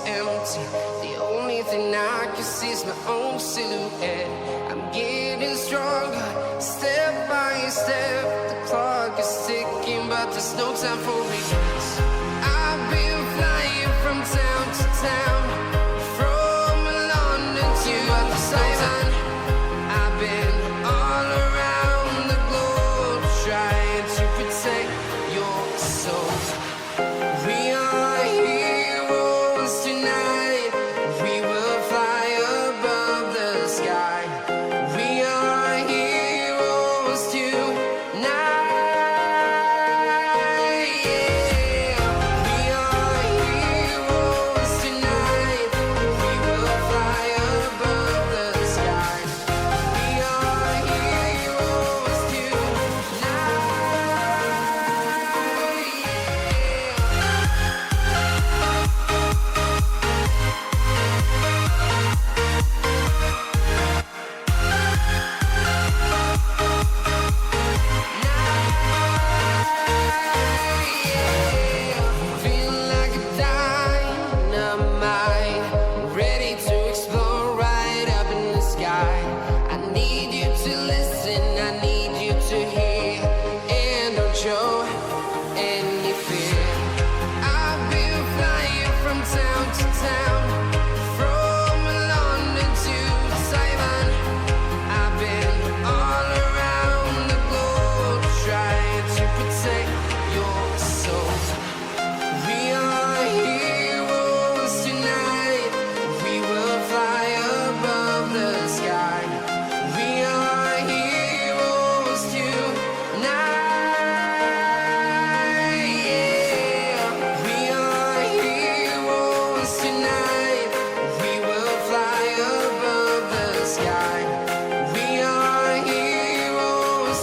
empty. The only thing I can see is my own silhouette. I'm getting stronger, step by step. The clock is ticking, but there's no time for regrets. I've been flying from town to town, from London to Taiwan. I've been all around the globe, trying to protect your soul. We are heroes tonight. We will fly above the sky. We are heroes tonight. Yeah. We are heroes tonight. We will fly above the sky. We are heroes Feeling like a dynamite, ready to explode right up in the sky. I need you to listen, I need you to hear, and don't show any fear. I've been flying from town to town, from London to Taiwan. I've been all around the globe, trying to protect your soul. We are heroes tonight. We will fly above the sky. We are heroes tonight. Yeah. We are heroes tonight. We will fly above the sky. We are heroes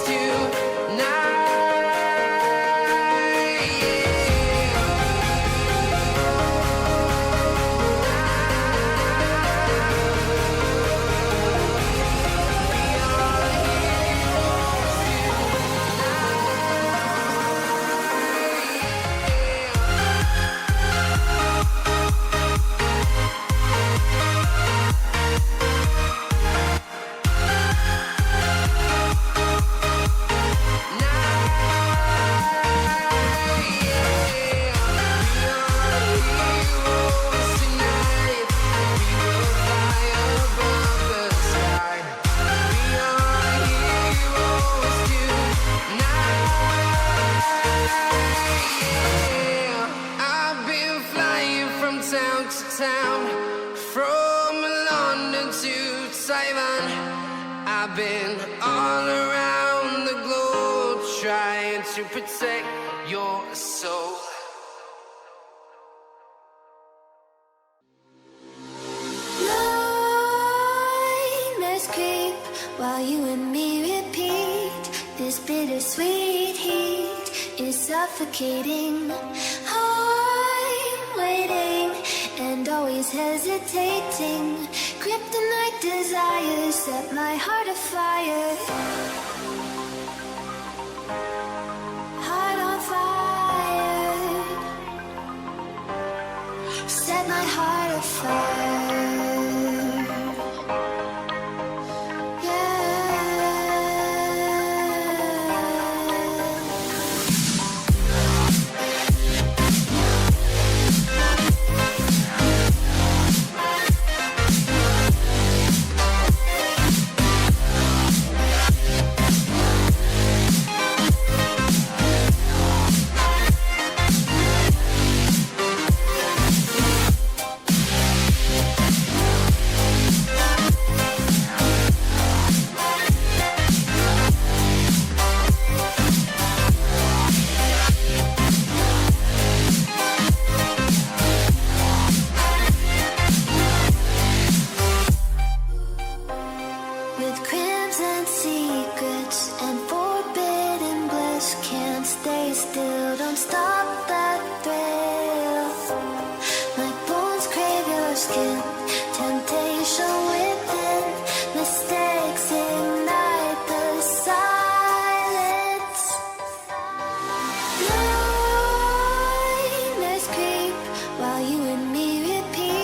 I've been flying from town to town, from London to Taiwan. I've been all around the globe, trying to protect your soul. Nightmares creep while you and me repeat. This bittersweet heat is suffocating. I'm waiting and always hesitating. Kryptonite desires set my heart afire. Heart on fire. Set my heart afire. While you and me repeat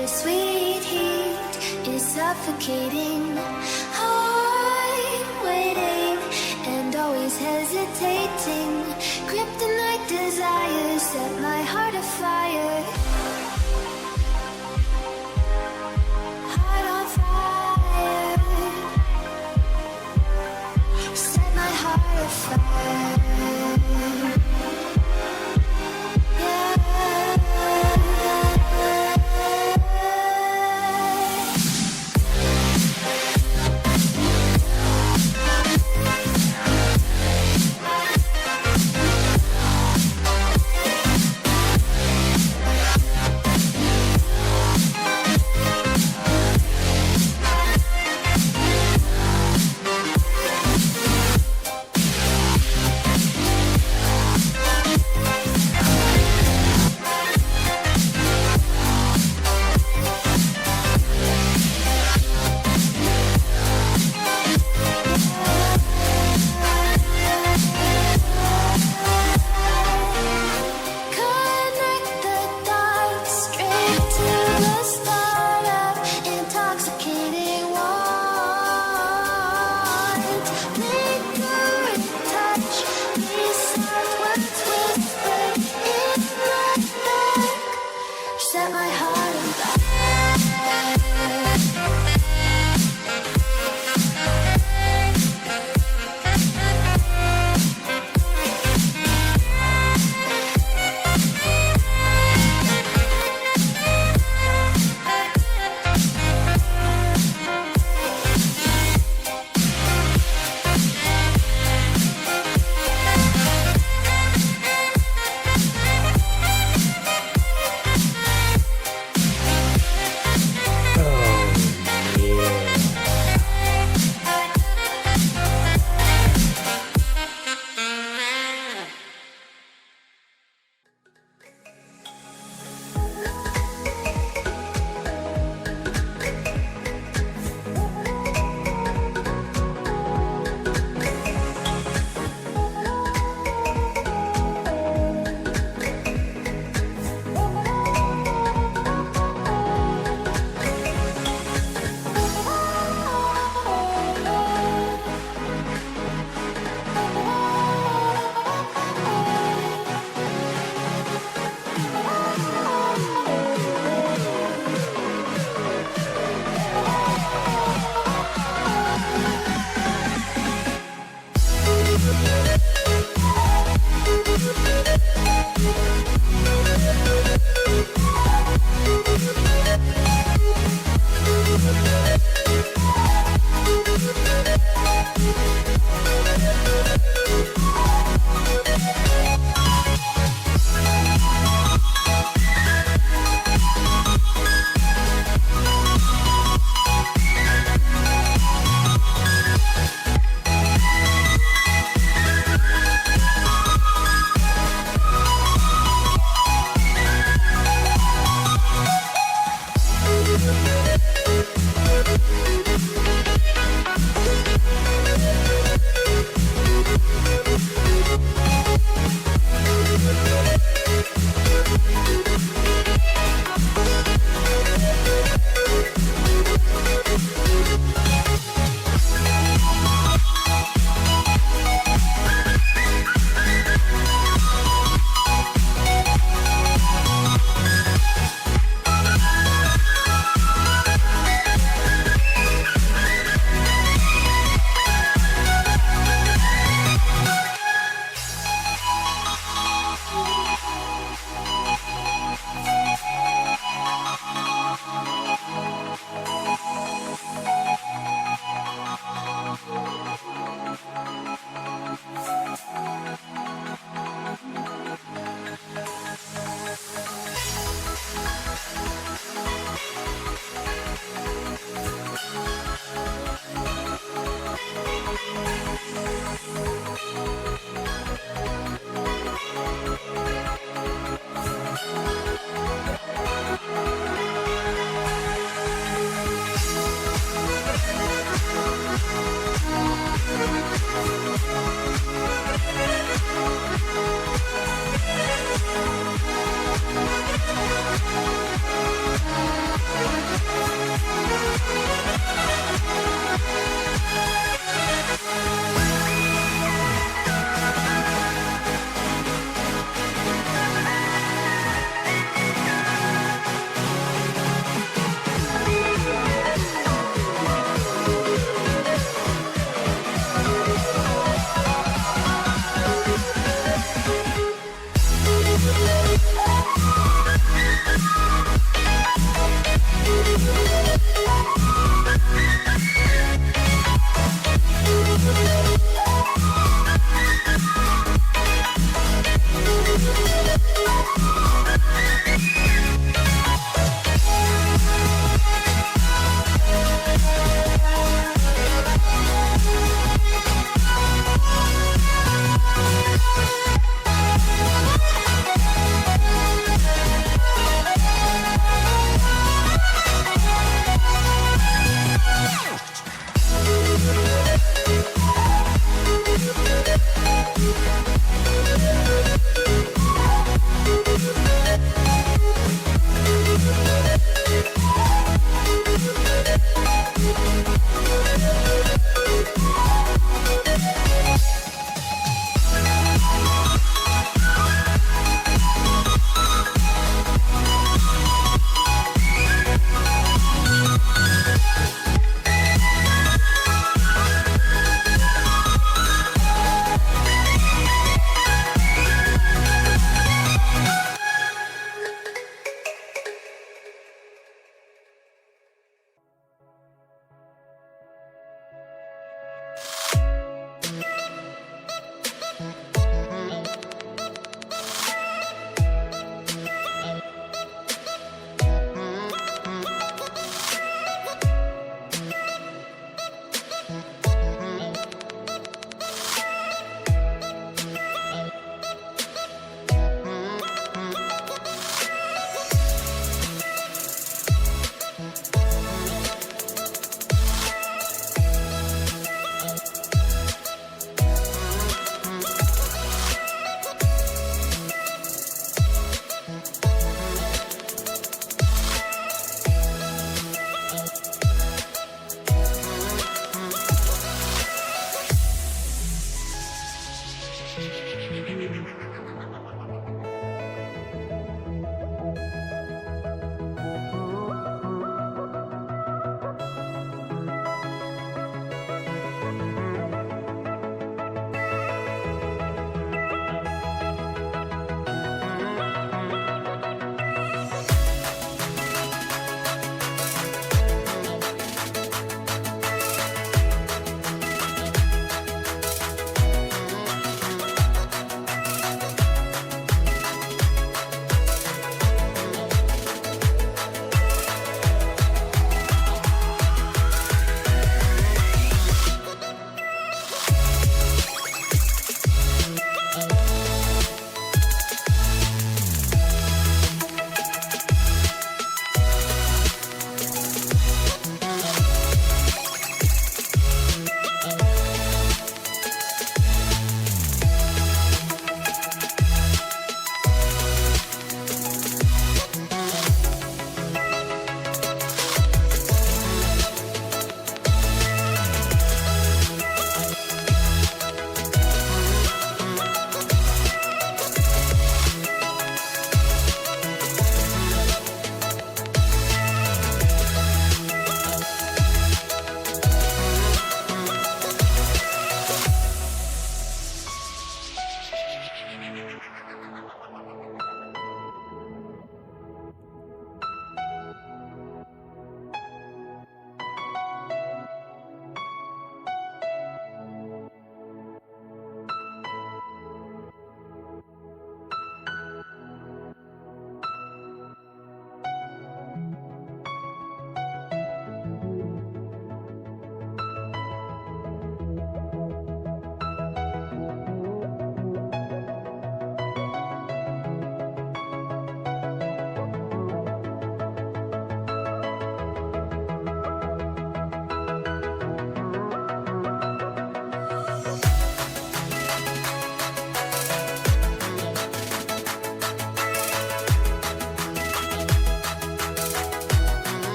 bittersweet heat is suffocating. I'm waiting and always hesitating. Kryptonite desires set my heart afire. Heart on fire. Set my heart afire. Set my heart on fire.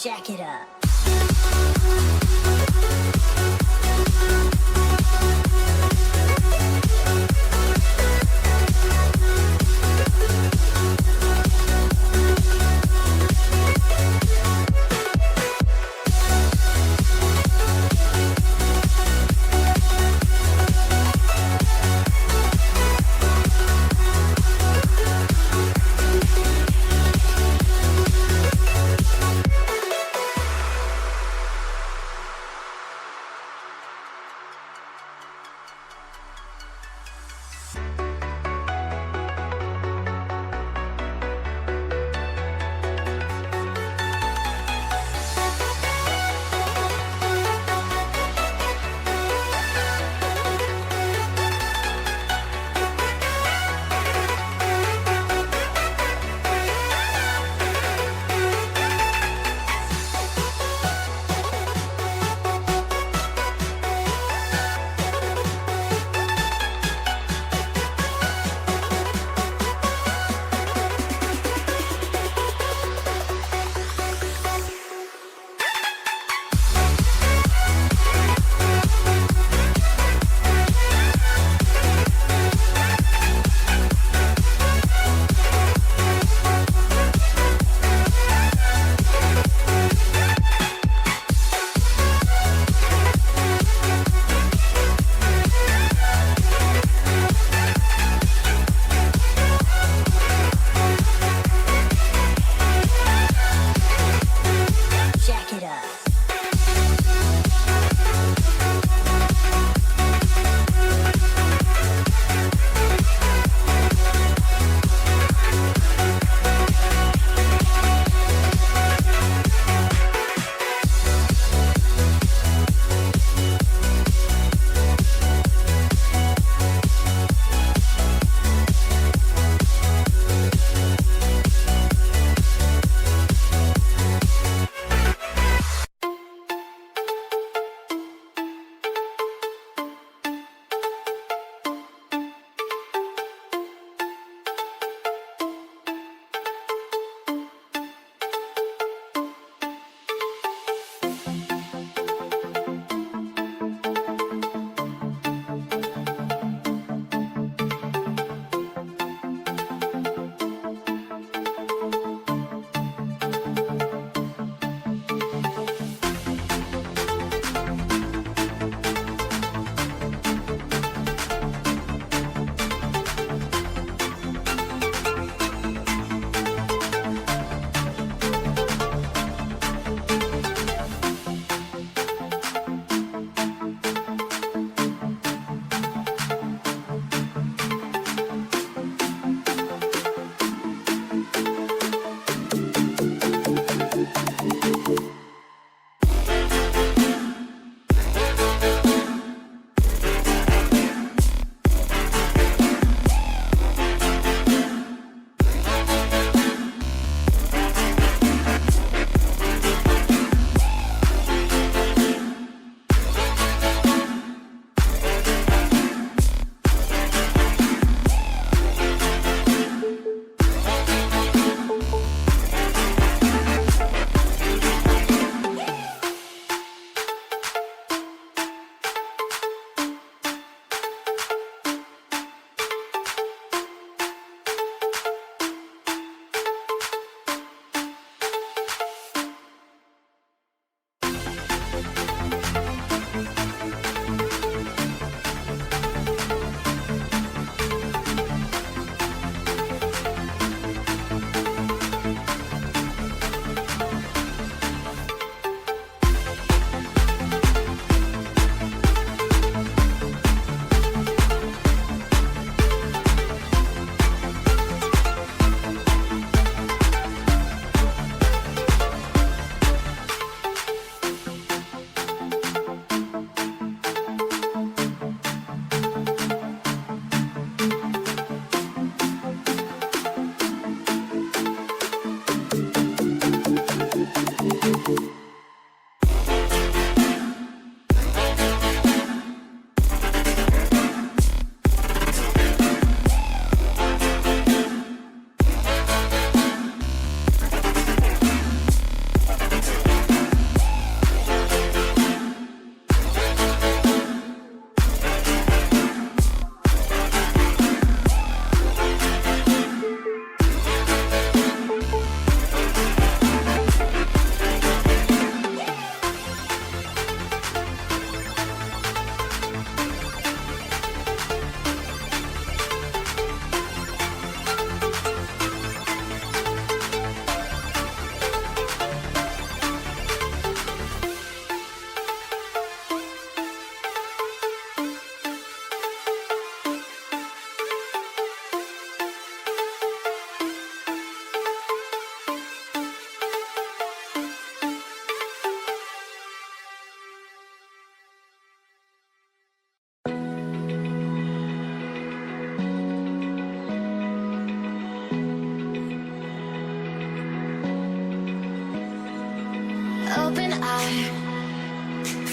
jack it up.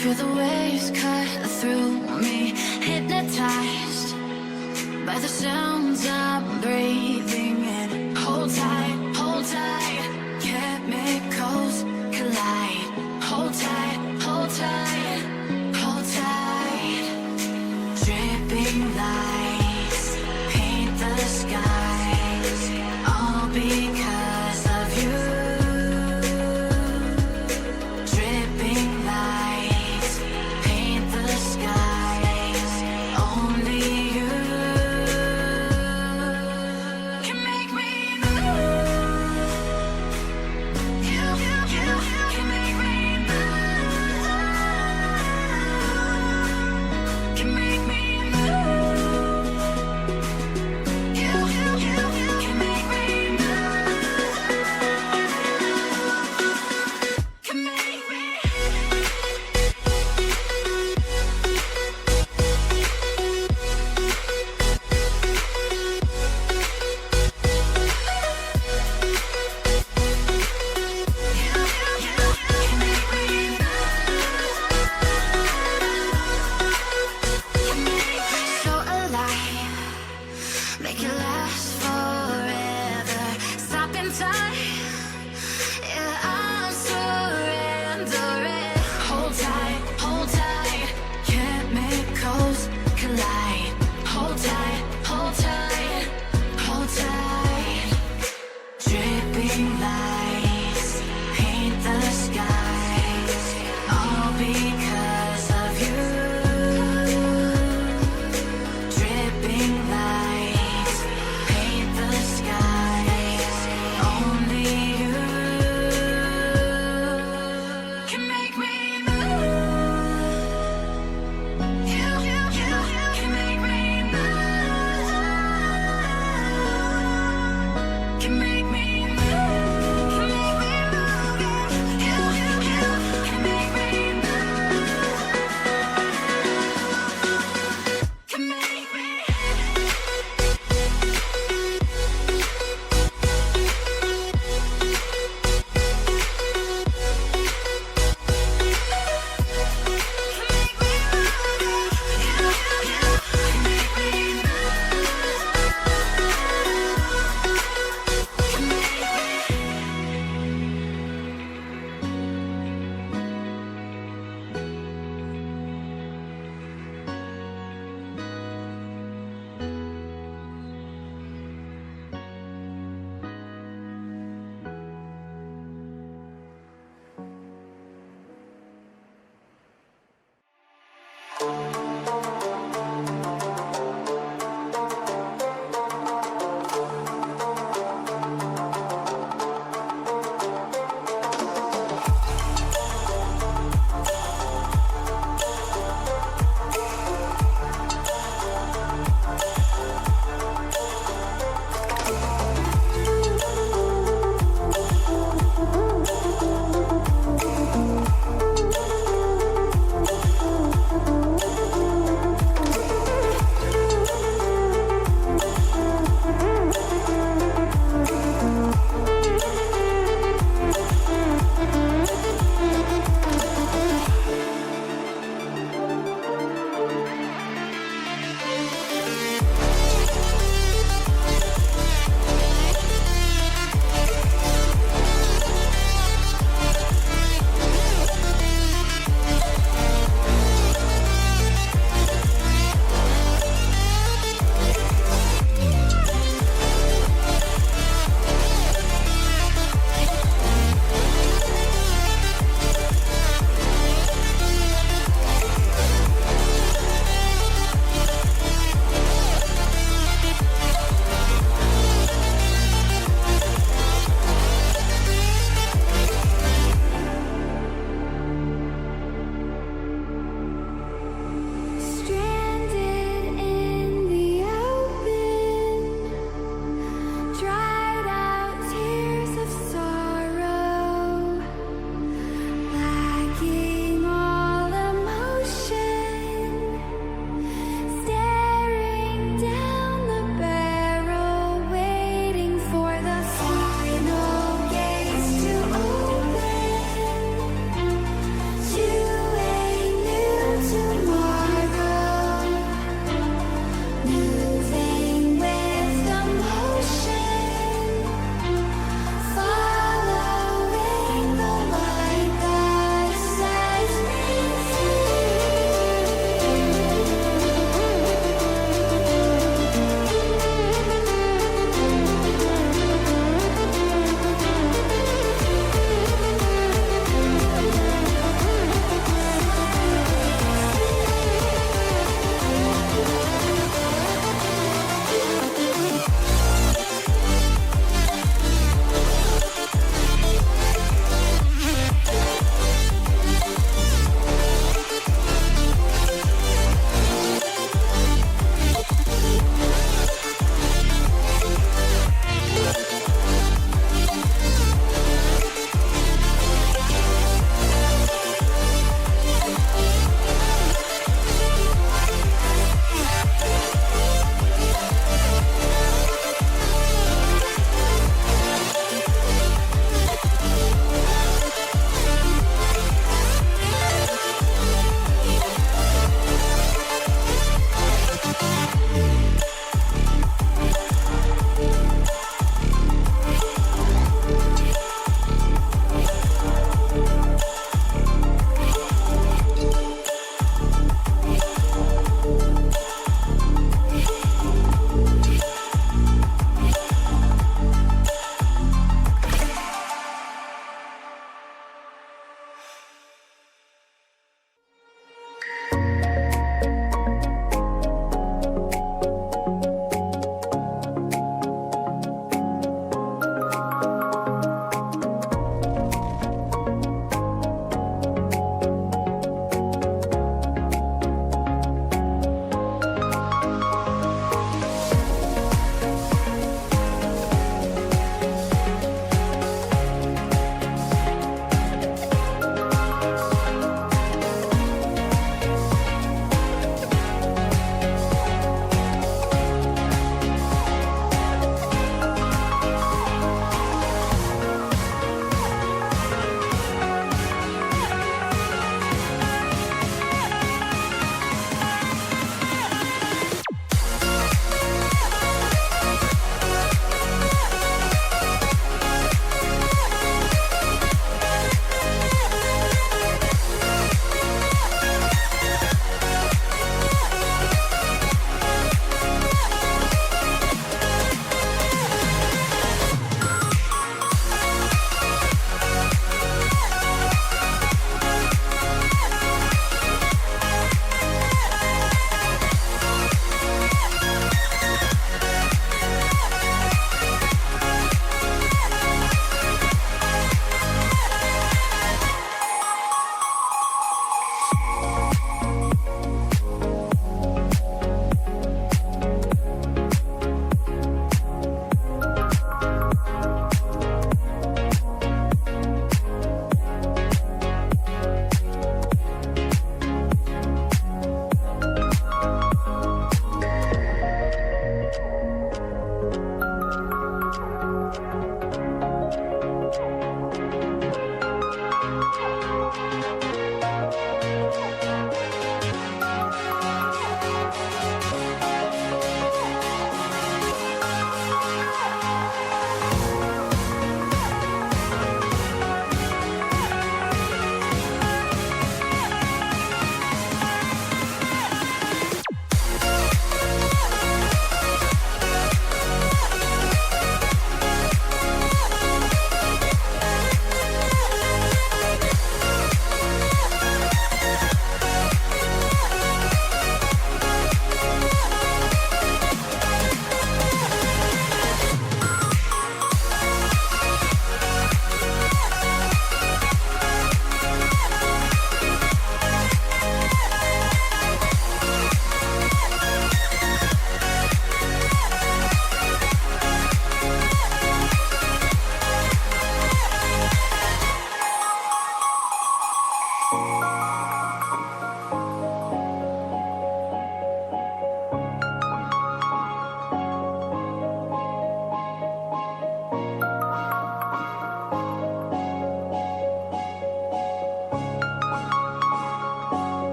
Feel the waves cut through me, hypnotized by the sounds I'm breathing in. Hold tight, chemicals collide. Hold tight, hold tight, hold tight. Dripping lights paint the skies, all because of you. Dripping lights paint the skies, only you can make me move.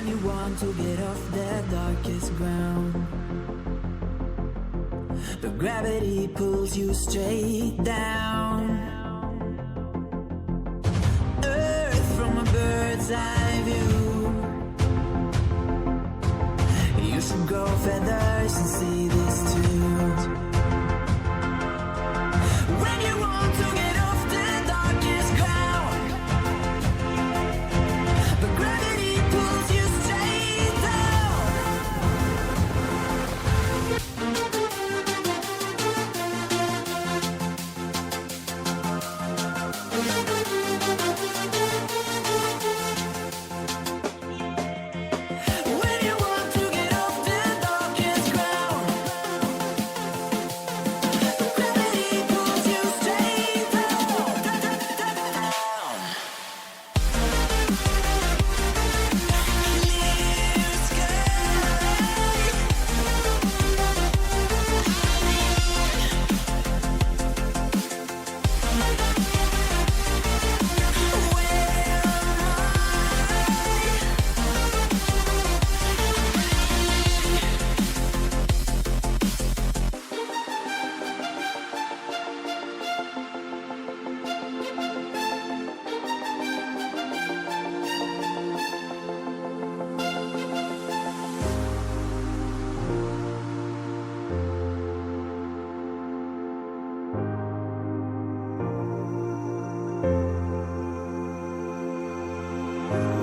When you want to get off the darkest ground, the gravity pulls you straight down. Earth from a bird's eye view. You should grow feathers and see this too. When you want to get off the darkest ground, the gravity pulls you straight down. When you want to get off the darkest ground, the gravity pulls you straight down. Clear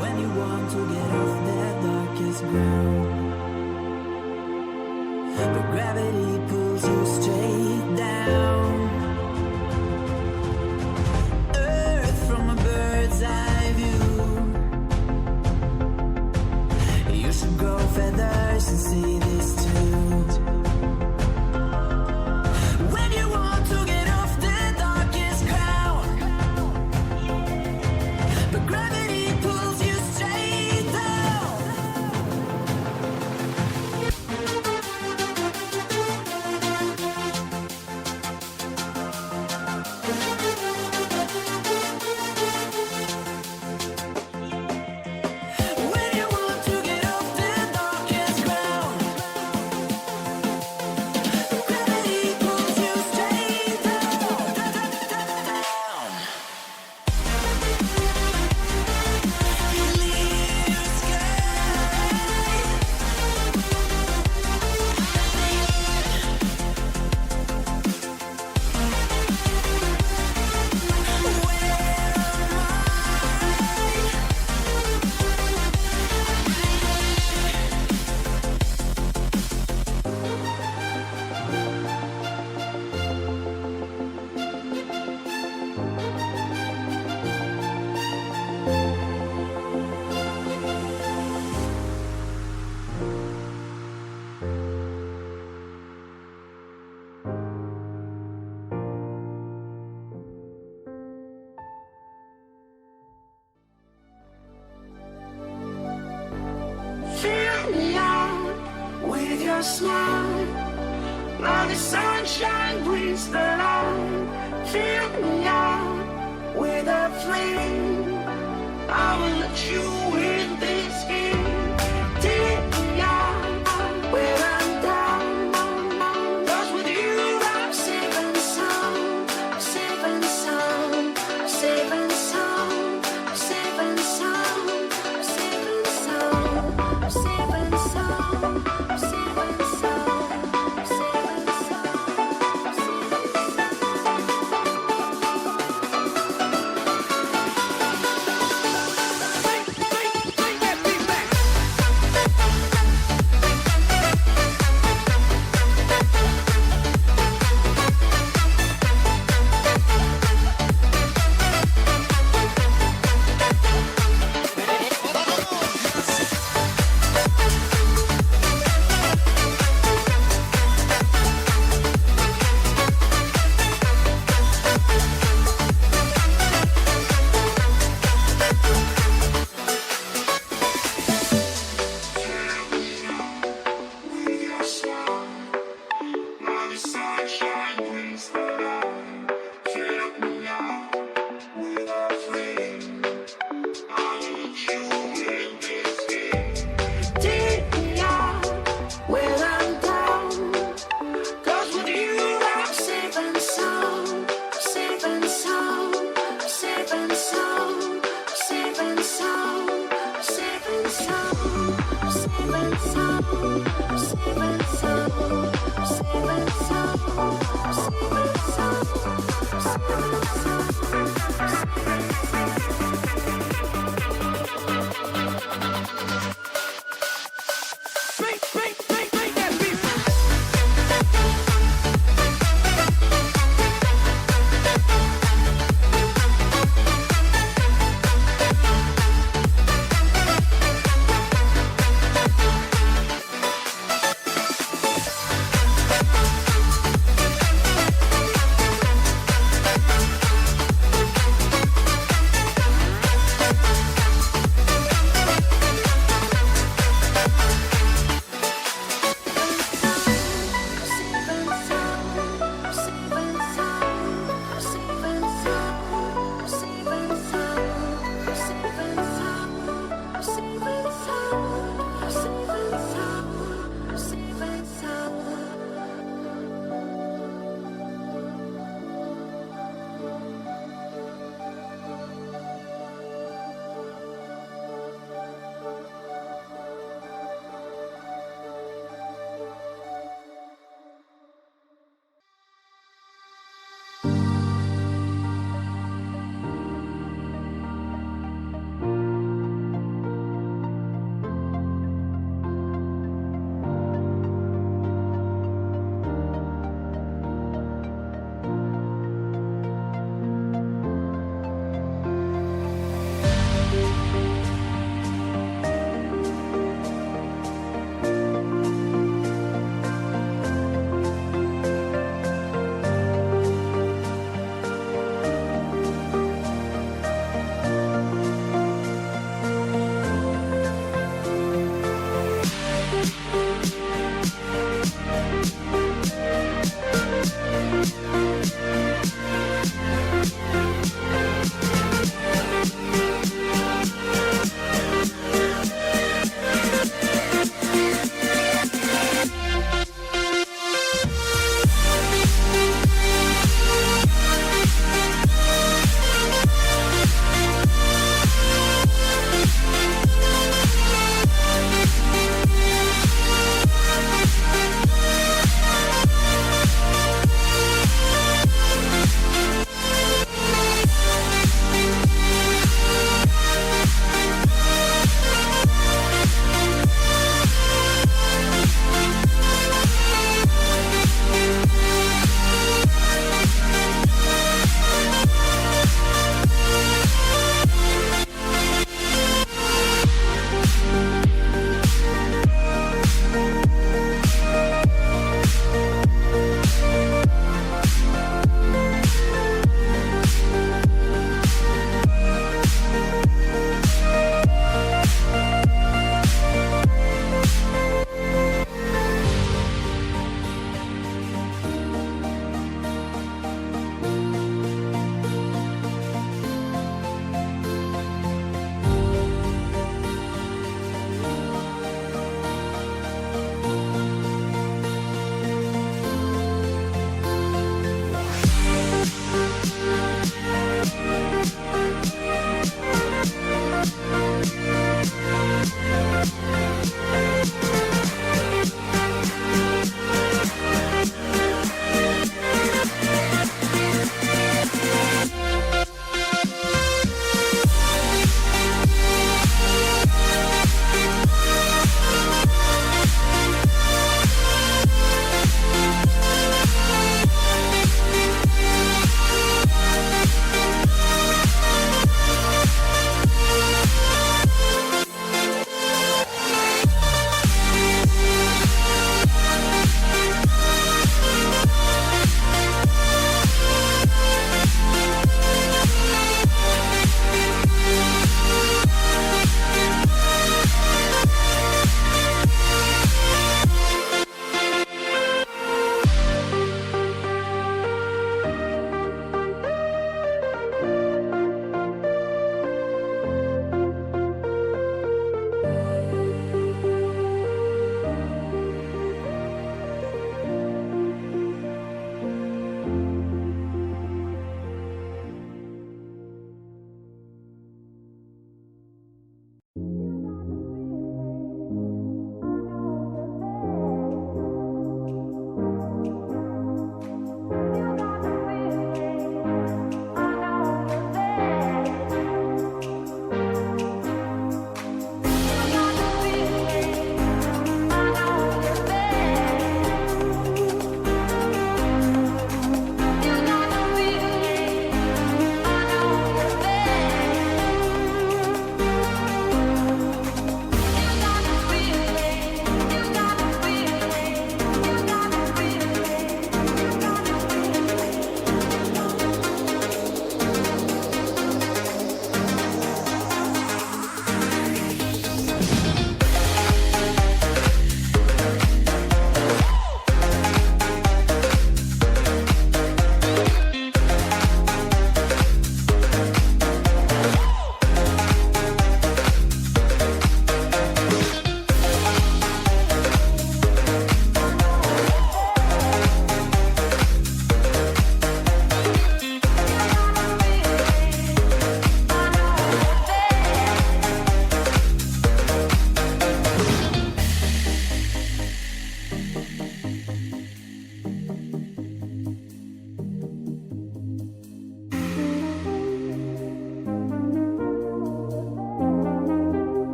When you want to get off that darkest ground, the gravity pulls you straight down. Earth from a bird's eye view. You should grow feathers and see this too. When you want to get off the darkest ground, the gravity pulls you straight down. When you want to get off the darkest ground, the gravity pulls you straight down. Clear Fill me out with your smile. Now the sunshine brings the light. Fill me out with a flame. I will let you in this game. Take me out where I'm down. 'Cause with you I'm safe and sound. Safe and sound. Safe and sound. Safe and sound. Safe and sound. Safe and sound. Safe and sound. Safe and sound.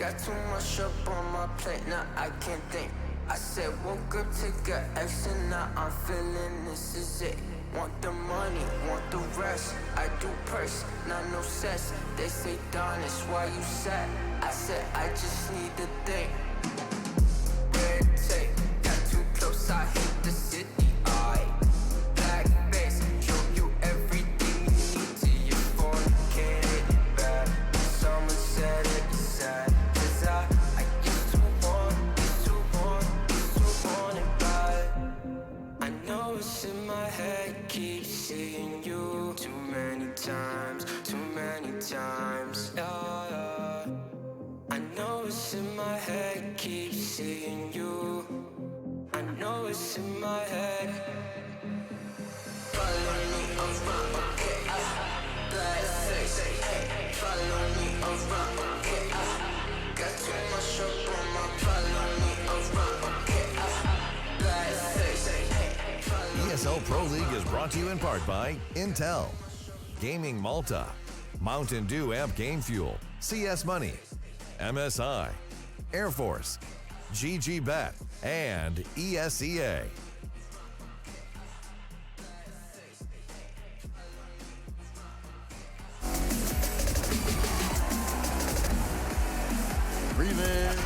Got too much up on my plate, now I can't think. I said woke up, take a action, now I'm feeling this is it. Want the money, want the rest. I do purse, not no cess. They say darn, it's why you sad. I said I just need to think. Red tape, got too close, I hit the city. I black face, show you everything you need to your phone. Get it back. Someone said it's sad. Cause I used to want it bad. I know it's in my head, keep seeing you too many times, yeah. I know it's in my head, keep seeing you. I know it's in my head. Follow me around, okay, black face, hey. Follow me around, okay, got too much up on my. Follow me around, okay, black face, hey. ESL Pro League is brought to you in part by Intel, Gaming Malta, Mountain Dew Amp Game Fuel, CS Money, MSI, Air Force, GG Bet, and ESEA. Remix.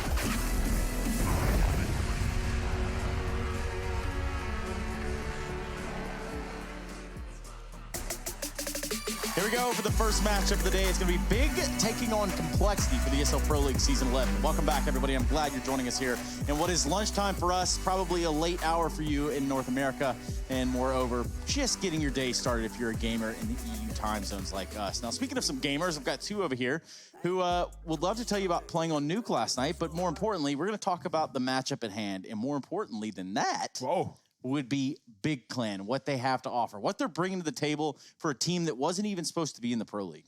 Here we go for the first matchup of the day. It's going to be Big taking on Complexity for the ESL Pro League Season 11. Welcome back, everybody. I'm glad you're joining us here. And what is lunchtime for us, probably a late hour for you in North America. And moreover, just getting your day started if you're a gamer in the EU time zones like us. Now, speaking of some gamers, I've got two over here who would love to tell you about playing on Nuke last night. But more importantly, we're going to talk about the matchup at hand. And more importantly than that... Whoa. Would be Big Clan, what they have to offer, what they're bringing to the table for a team that wasn't even supposed to be in the Pro League.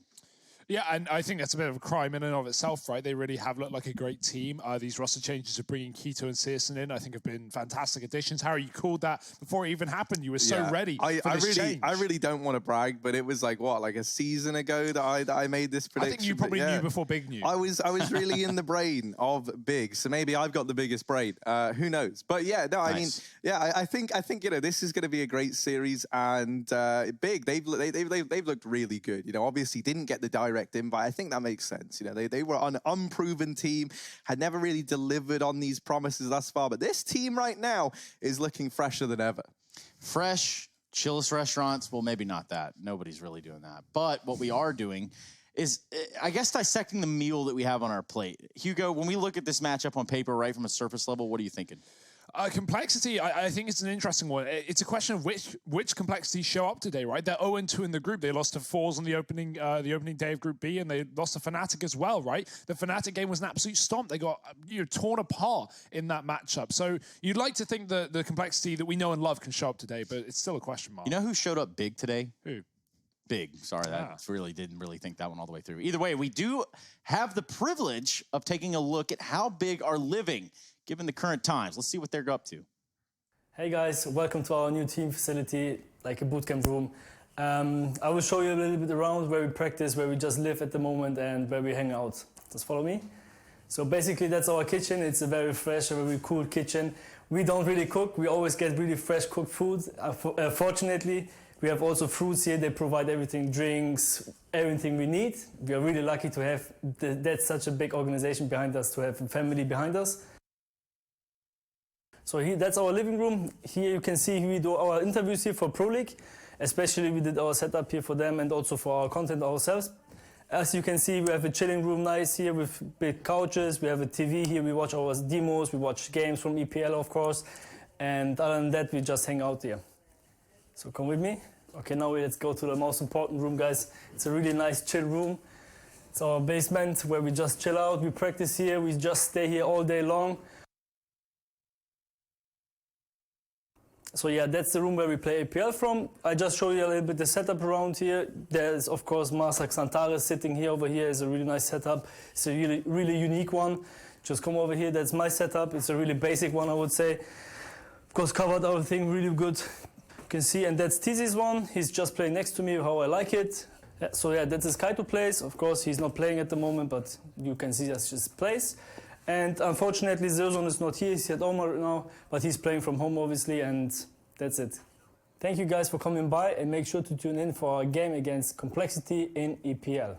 Yeah, and I think that's a bit of a crime in and of itself, right? They really have looked like a great team. These roster changes of bringing Keto and Searson in, I think, have been fantastic additions. Harry, you called that before it even happened. You were so ready for this change. I really don't want to brag, but it was like, what, like a season ago that I made this prediction? I think you probably knew before Big knew. I was really in the brain of Big, so maybe I've got the biggest brain. Who knows? But yeah, no, I mean, yeah, I think you know, this is going to be a great series, and Big, they've looked really good. You know, obviously didn't get the direct invite. I think that makes sense. You know, they were an unproven team, had never really delivered on these promises thus far, but this team right now is looking fresher than ever. Fresh, chillest restaurants. Well, maybe not that. Nobody's really doing that. But what we are doing is, I guess, dissecting the meal that we have on our plate. Hugo, when we look at this matchup on paper, right from a surface level, what are you thinking? Complexity, I think it's an interesting one. It's a question of which complexities show up today, right? They're 0-2 in the group. They lost to Fours on the opening day of Group B, and they lost to Fnatic as well, right? The Fnatic game was an absolute stomp. They got torn apart in that matchup. So you'd like to think that the complexity that we know and love can show up today, but it's still a question mark. You know who showed up big today? Who? Big. Sorry, that really didn't think that one all the way through. Either way, we do have the privilege of taking a look at how Big are living given the current times. Let's see what they're up to. Hey guys, welcome to our new team facility, like a bootcamp room. I will show you a little bit around where we practice, where we just live at the moment, and where we hang out. Just follow me. So basically that's our kitchen. It's a very fresh, a very cool kitchen. We don't really cook. We always get really fresh cooked food. Fortunately, we have also fruits here. They provide everything, drinks, everything we need. We are really lucky to have that's such a big organization behind us, to have a family behind us. So here, that's our living room. Here you can see we do our interviews here for Pro League. Especially we did our setup here for them and also for our content ourselves. As you can see, we have a chilling room nice here with big couches. We have a TV here. We watch our demos. We watch games from EPL, of course. And other than that, we just hang out here. So come with me. Okay, now let's go to the most important room, guys. It's a really nice chill room. It's our basement where we just chill out. We practice here. We just stay here all day long. So yeah, that's the room where we play APL from. I just show you a little bit the setup around here. There's of course Marsak Santares sitting here. Over here is a really nice setup. It's a really unique one. Just come over here. That's my setup. It's a really basic one, I would say. Of course, covered everything really good. You can see, and that's Tizi's one. He's just playing next to me, how I like it. So yeah, that's his Kaito plays. Of course, he's not playing at the moment, but you can see that's his plays. And unfortunately, Zerzon is not here. He's at Omar now, but he's playing from home, obviously, and that's it. Thank you guys for coming by, and make sure to tune in for our game against Complexity in EPL.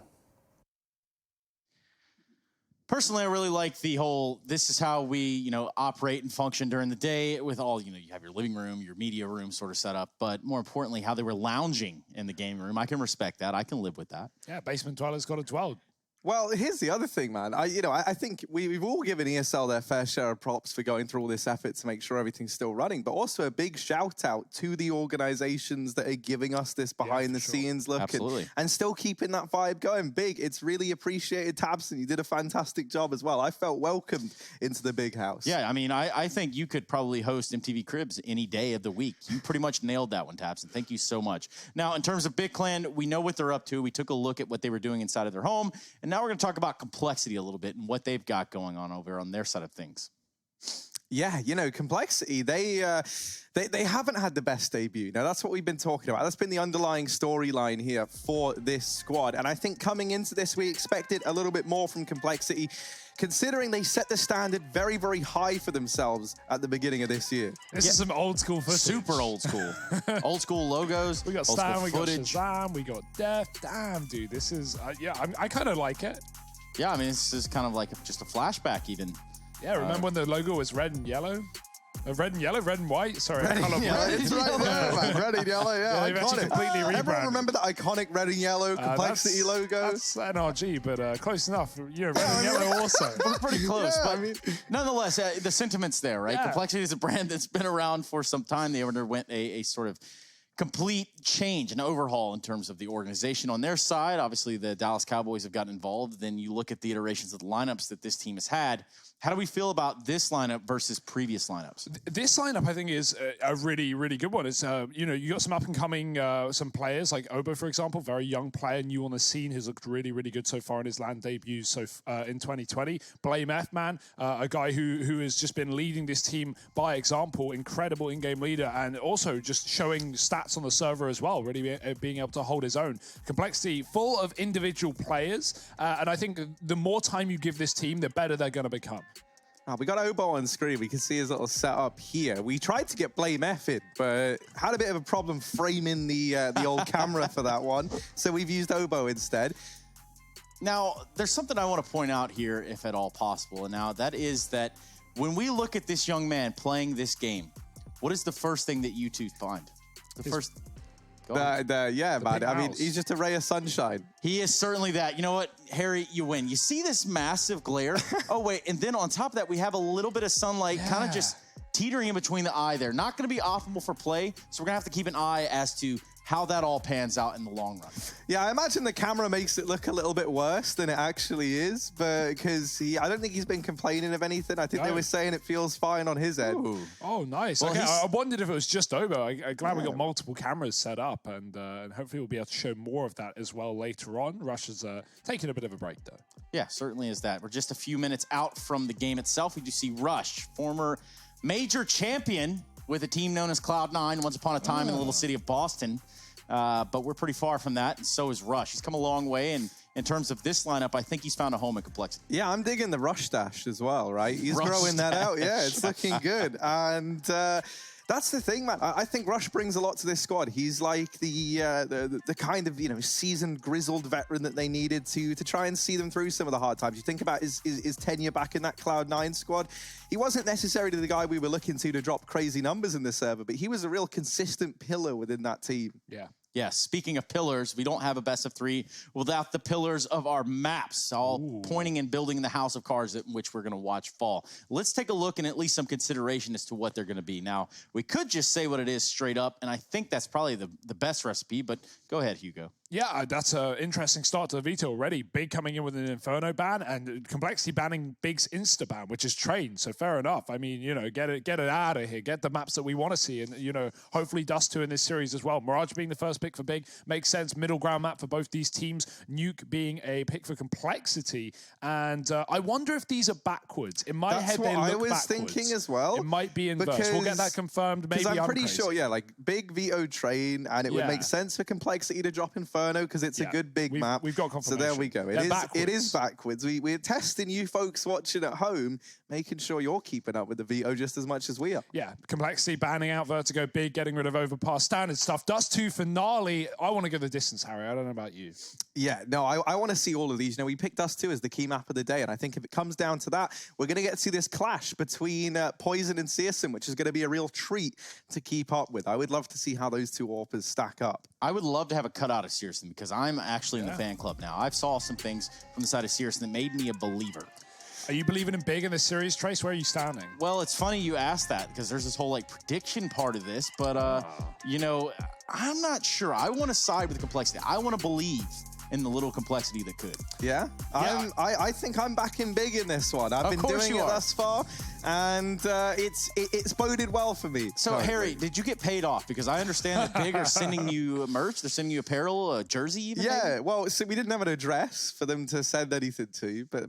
Personally, I really like the whole, this is how we, operate and function during the day with all, you have your living room, your media room sort of set up, but more importantly, how they were lounging in the game room. I can respect that. I can live with that. Yeah, basement dwellers got to dwell. Well, here's the other thing, man. I think we've all given ESL their fair share of props for going through all this effort to make sure everything's still running, but also a big shout out to the organizations that are giving us this behind the scenes look and still keeping that vibe going. Big, it's really appreciated. Tabson, you did a fantastic job as well. I felt welcomed into the big house. Yeah, I mean, I think you could probably host MTV Cribs any day of the week. You pretty much nailed that one, Tabson. Thank you so much. Now, in terms of Big Clan, we know what they're up to. We took a look at what they were doing inside of their home, and now we're going to talk about Complexity a little bit and what they've got going on over on their side of things. Yeah, Complexity, they haven't had the best debut. Now, that's what we've been talking about. That's been the underlying storyline here for this squad. And I think coming into this, we expected a little bit more from Complexity, considering they set the standard very, very high for themselves at the beginning of this year. This is some old school footage. Super old school. Old school logos. We got Stan, we got Shazam, we got Def. Damn, dude, this is, I kind of like it. Yeah, I mean, this is kind of like just a flashback even. Yeah, remember when the logo was red and yellow? Red and yellow, red and white. Sorry, red and yellow. It's right there, man. Red and yellow, yeah. They've actually completely rebranded. Everyone remember the iconic red and yellow Complexity logo? That's NRG, but close enough. Red and yellow also. Pretty close, but nonetheless, the sentiment's there, right? Yeah. Complexity is a brand that's been around for some time. They underwent a sort of complete change, an overhaul in terms of the organization on their side. Obviously, the Dallas Cowboys have gotten involved. Then you look at the iterations of the lineups that this team has had. How do we feel about this lineup versus previous lineups? This lineup, I think, is a really, really good one. It's, you got some up-and-coming some players, like Obo, for example, very young player, new on the scene, who's looked really, really good so far in his LAN debut in 2020. Blame F, man, a guy who has just been leading this team by example, incredible in-game leader, and also just showing stats on the server as well, really being able to hold his own. Complexity, full of individual players, and I think the more time you give this team, the better they're going to become. Oh, we got Obo on screen. We can see his little setup here. We tried to get Blame F in, but had a bit of a problem framing the old camera for that one. So we've used Obo instead. Now, there's something I want to point out here, if at all possible. And now that is that when we look at this young man playing this game, what is the first thing that you two find? Yeah, man. I mean, he's just a ray of sunshine. He is certainly that. You know what, Harry, you win. You see this massive glare? Oh, wait. And then on top of that, we have a little bit of sunlight kind of just teetering in between the eye there. Not going to be optimal for play, so we're going to have to keep an eye as to how that all pans out in the long run. Yeah, I imagine the camera makes it look a little bit worse than it actually is, but because I don't think he's been complaining of anything. I think they were saying it feels fine on his end. Ooh. Oh, nice. Well, okay, I wondered if it was just Obo. I'm glad we got multiple cameras set up, and hopefully we'll be able to show more of that as well later on. Rush is taking a bit of a break, though. Yeah, certainly is that. We're just a few minutes out from the game itself. We do see Rush, former major champion with a team known as Cloud9 once upon a time in the little city of Boston. But we're pretty far from that, and so is Rush. He's come a long way, and in terms of this lineup, I think he's found a home in Complexity. Yeah, I'm digging the Rush stash as well, right? He's growing that out. Yeah, it's looking good. And that's the thing, man. I think Rush brings a lot to this squad. He's like the kind of, seasoned, grizzled veteran that they needed to try and see them through some of the hard times. You think about his tenure back in that Cloud9 squad. He wasn't necessarily the guy we were looking to drop crazy numbers in the server, but he was a real consistent pillar within that team. Yeah. Yeah, speaking of pillars, we don't have a best of three without the pillars of our maps, all pointing and building the house of cards in which we're going to watch fall. Let's take a look and at least some consideration as to what they're going to be. Now, we could just say what it is straight up, and I think that's probably the best recipe, but go ahead, Hugo. Yeah, that's an interesting start to the veto already. Big coming in with an Inferno ban, and Complexity banning Big's Insta ban, which is trained, so fair enough. I mean, get it out of here. Get the maps that we want to see, and, hopefully Dust 2 in this series as well. Mirage being the first pick for Big makes sense. Middle ground map for both these teams. Nuke being a pick for Complexity, and I wonder if these are backwards. In my head, they look backwards. That's what I was thinking as well. It might be inverse. We'll get that confirmed, maybe. Because I'm pretty sure, like, Big veto train, and it would make sense for Complexity to drop Inferno. Inferno because it's a good big map. We've got So confirmation. there we go. It is backwards. We're testing you folks watching at home, making sure you're keeping up with the veto just as much as we are. Yeah, Complexity, banning out Vertigo Big, getting rid of Overpass, standard stuff. Dust 2 finale. I want to go the distance, Harry. I don't know about you. Yeah, no, I want to see all of these. You know, we picked Dust 2 as the key map of the day, and I think if it comes down to that, we're going to get to see this clash between Poison and Searson, which is going to be a real treat to keep up with. I would love to see how those two AWPers stack up. I would love to have a cutout of Searson because I'm actually in the fan club now. I've saw some things from the side of Searson that made me a believer. Are you believing in Big in this series, Trace? Where are you standing? Well, it's funny you asked that because there's this whole like prediction part of this, but you know, I'm not sure. I want to side with Complexity. I want to believe in the little Complexity that could. Yeah? I think I'm backing Big in this one. I've been doing it thus far, and it's boded well for me. So, Harry, did you get paid off? Because I understand that Big are sending you merch. They're sending you apparel, a jersey even? Yeah, maybe? well, so we didn't have an address for them to send anything to, but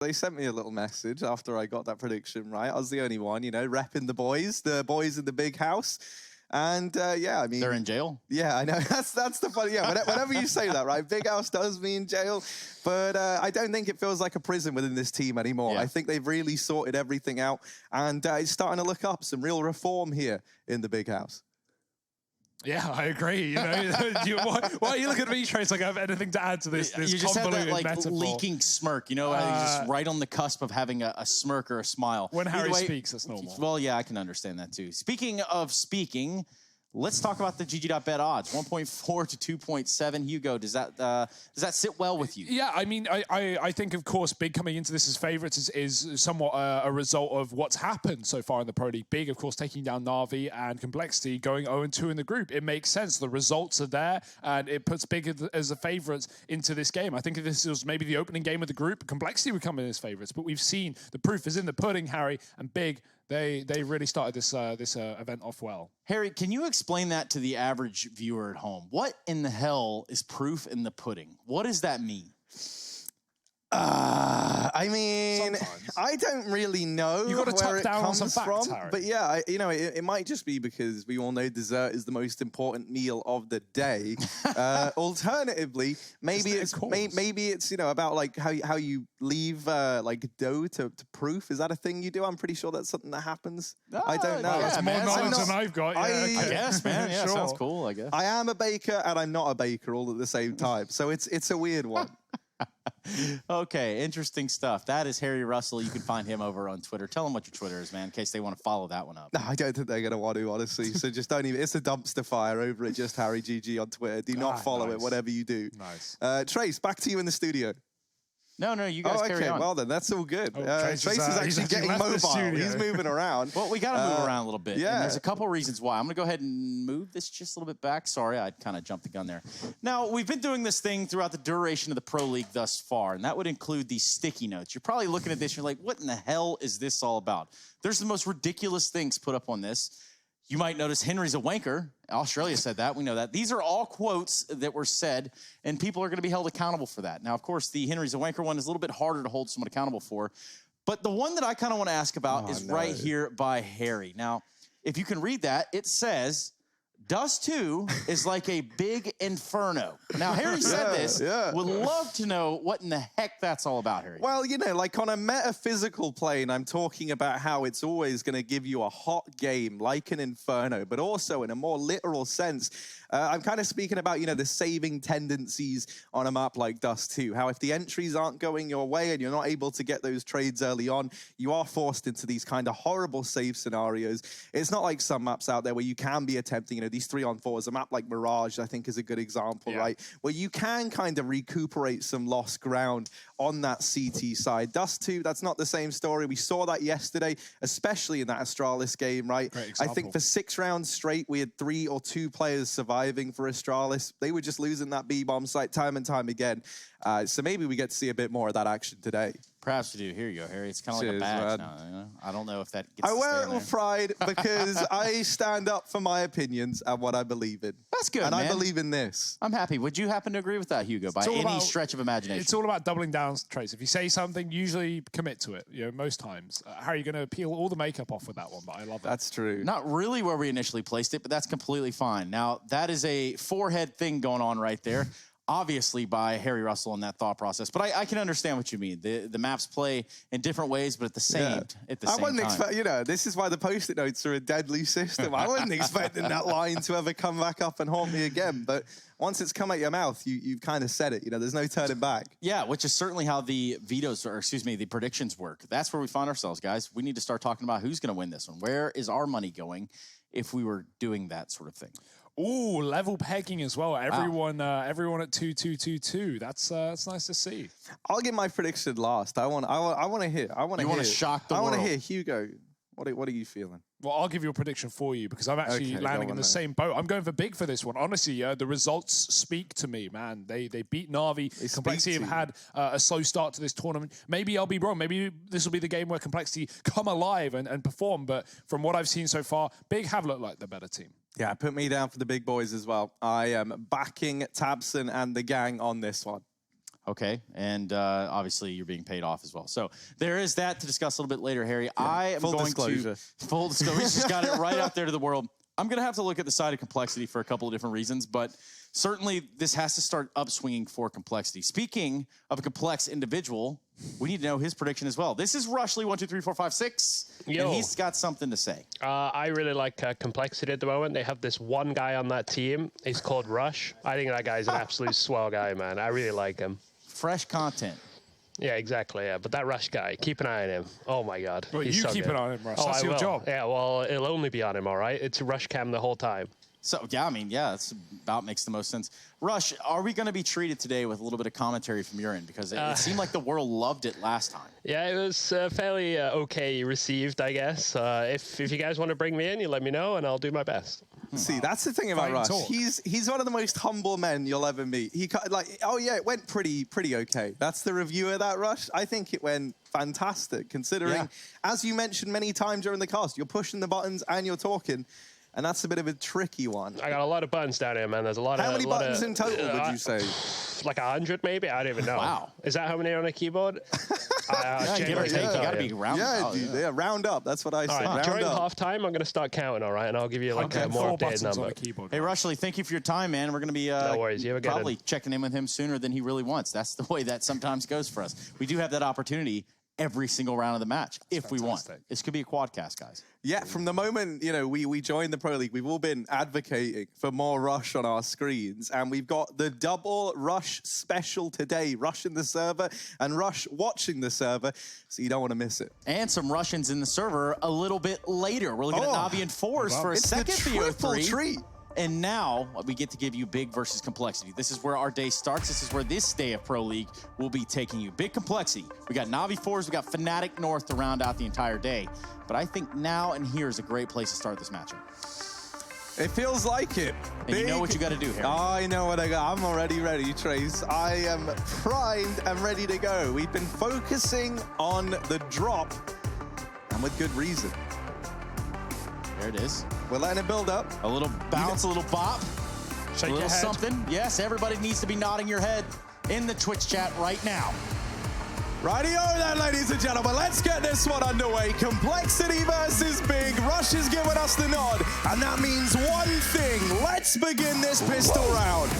they sent me a little message after I got that prediction right. I was the only one, you know, repping the boys in the big house. And yeah, I mean, they're in jail. Yeah, I know. That's the funny. Yeah, whenever you say that, right? Big house does mean jail, but I don't think it feels like a prison within this team anymore. Yeah. I think they've really sorted everything out, and it's starting to look up some real reform here in the big house. Yeah, I agree. You know, why are you looking at me, Trace, like I have anything to add to this? You just have that like metaphor. leaking smirk, you know, just right on the cusp of having a smirk or a smile. When Harry speaks, that's normal. Well, yeah, I can understand that too. Speaking of speaking, let's talk about the GG.bet odds. 1.4 to 2.7. Hugo, does that sit well with you? Yeah, I mean, I think, of course, Big coming into this as favourites is somewhat a result of what's happened so far in the Pro League. Big, of course, taking down NAVI and Complexity, going 0-2 in the group. It makes sense. The results are there, and it puts Big as a favourite into this game. I think if this was maybe the opening game of the group, Complexity would come in as favourites, but we've seen the proof is in the pudding, Harry, and Big, they really started this event off well. Harry, can you explain that to the average viewer at home? What in the hell is proof in the pudding? What does that mean? I mean, sometimes. I don't really know You've got to where tuck it down on comes some facts, from. Harry. But yeah, you know, it might just be because we all know dessert is the most important meal of the day. Alternatively, maybe it's you know about like how you leave like dough to proof. Is that a thing you do? I'm pretty sure that's something that happens. I don't know. That's more knowledge than I've got. Yeah, I guess, man. Yeah, Sure. sounds cool, I guess. I am a baker and I'm not a baker all at the same time. So it's a weird one. Okay, interesting stuff. That is Harry Russell. You can find him over on Twitter. Tell them what your Twitter is, man, in case they want to follow that one up. No, I don't think they're going to want to, honestly. So just don't even. It's a dumpster fire over at Just Harry GG on Twitter. Do not follow it, whatever you do. Nice. Trace, back to you in the studio. No, you guys carry on. Well then, that's all good. Trace is actually getting mobile. He's moving around. Well, we got to move around a little bit. Yeah. And there's a couple reasons why. I'm going to go ahead and move this just a little bit back. Sorry, I kind of jumped the gun there. Now, we've been doing this thing throughout the duration of the Pro League thus far, and that would include these sticky notes. You're probably looking at this and you're like, what in the hell is this all about? There's the most ridiculous things put up on this. You might notice Henry's a wanker. Australia said that. We know that. These are all quotes that were said, and people are going to be held accountable for that. Now, of course, the Henry's a wanker one is a little bit harder to hold someone accountable for. But the one that I kind of want to ask about is right here by Harry. Now, if you can read that, it says, Dust 2 is like a big inferno. Now, Harry said this. Would love to know what in the heck that's all about, Harry. Well, you know, like on a metaphysical plane, I'm talking about how it's always going to give you a hot game like an inferno, but also in a more literal sense, I'm kind of speaking about, you know, the saving tendencies on a map like Dust 2. How if the entries aren't going your way and you're not able to get those trades early on, you are forced into these kind of horrible save scenarios. It's not like some maps out there where you can be attempting, you know, these 3-on-4s. A map like Mirage, I think, is a good example, right? Where you can kind of recuperate some lost ground on that CT side. Dust 2, that's not the same story. We saw that yesterday, especially in that Astralis game, right? Great I think for 6 rounds straight, we had 3 or 2 players surviving for Astralis. They were just losing that B-bomb site time and time again. So maybe we get to see a bit more of that action today. Perhaps we do. Here you go, Harry. It's kind of like a badge now. You know? I don't know if that gets I to wear stay it in with there. pride because I stand up for my opinions and what I believe in. That's good, and man. I believe in this. I'm happy. Would you happen to agree with that, Hugo, by any stretch of imagination? It's all about doubling down, Trace. If you say something, usually commit to it. You know, most times. How are you going to peel all the makeup off with that one? But I love it. That's true. Not really where we initially placed it, but that's completely fine. Now, that is a forehead thing going on right there. Obviously by Harry Russell in that thought process, but I can understand what you mean. The maps play in different ways, but at the same I wouldn't expect, you know, this is why the post-it notes are a deadly system. I wasn't expecting that line to ever come back up and haunt me again, but once it's come out your mouth, you've kind of said it. You know, there's no turning back. Yeah, which is certainly how the vetoes, or excuse me, the predictions work. That's where we find ourselves, guys. We need to start talking about who's going to win this one. Where is our money going if we were doing that sort of thing? Ooh, level pegging as well. Everyone, everyone at 2-2-2-2. That's nice to see. I'll give my prediction last. I want to hear. I want to shock the world. I want to hear Hugo. What are you feeling? Well, I'll give you a prediction for you because I'm actually landing in the same boat. I'm going for big for this one. Honestly, the results speak to me, man. They beat NAVI. Complexity have had a slow start to this tournament. Maybe I'll be wrong. Maybe this will be the game where Complexity come alive and perform. But from what I've seen so far, Big have looked like the better team. Yeah, put me down for the big boys as well. I am backing Tabson and the gang on this one. Okay, and obviously you're being paid off as well. So there is that to discuss a little bit later, Harry. I am going to... Full disclosure. We just got it right out there to the world. I'm going to have to look at the side of Complexity for a couple of different reasons, but certainly this has to start upswinging for Complexity. Speaking of a complex individual, we need to know his prediction as well. This is Rushley12345 and he's got something to say. I really like Complexity at the moment. They have this one guy on that team. He's called Rush. I think that guy's an absolute swell guy, man. I really like him. Fresh content. Yeah, exactly. Yeah, but that Rush guy, keep an eye on him. Oh my God, well, you keep an eye on him, Rush. That's your job. Yeah, well, it'll only be on him, all right. It's a Rush cam the whole time. So yeah, I mean, yeah, that's about makes the most sense. Rush, are we going to be treated today with a little bit of commentary from your end? Because it seemed like the world loved it last time. Yeah, it was fairly okay received, I guess. If you guys want to bring me in, you let me know, and I'll do my best. See, that's the thing about Rush. He's one of the most humble men you'll ever meet. He like, oh yeah, it went pretty okay. That's the review of that, Rush. I think it went fantastic, considering, as you mentioned many times during the cast, you're pushing the buttons and you're talking. And that's a bit of a tricky one. I got a lot of buttons down here, man. There's a lot of... How many buttons in total would you say? Like 100, maybe? I don't even know. Wow. Is that how many are on a keyboard? Give or take. You got to be round up. Yeah, round up. That's what I say. Right, during halftime, I'm going to start counting, all right? And I'll give you like a more updated number. Hey, Rushley, thank you for your time, man. We're going to be no worries. You have a probably checking in with him sooner than he really wants. That's the way that sometimes goes for us. We do have that opportunity every single round of the match if we want. This could be a quadcast, guys. Yeah, from the moment, you know, we joined the Pro League, we've all been advocating for more Rush on our screens, and we've got the double Rush special today, Rush in the server and Rush watching the server, so you don't want to miss it. And some Russians in the server a little bit later. We're looking at Navi and Force for a second BO3. Treat. And now we get to give you Big versus Complexity. This is where our day starts. This is where this day of Pro League will be taking you. Big Complexity. We got Navi 4s, we got Fnatic North to round out the entire day. But I think now and here is a great place to start this matchup. It feels like it. And you know what you got to do, Harry. I know what I got. I'm already ready, Trace. I am primed and ready to go. We've been focusing on the drop, and with good reason. There it is. We're letting it build up. A little bounce, a little bop. Shake a little your head. Something. Yes, everybody needs to be nodding your head in the Twitch chat right now. Righty-o then, ladies and gentlemen. Let's get this one underway. Complexity versus Big. Rush is giving us the nod. And that means one thing. Let's begin this pistol round.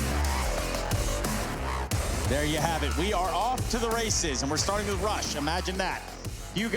There you have it. We are off to the races, and we're starting with Rush. Imagine that. You go.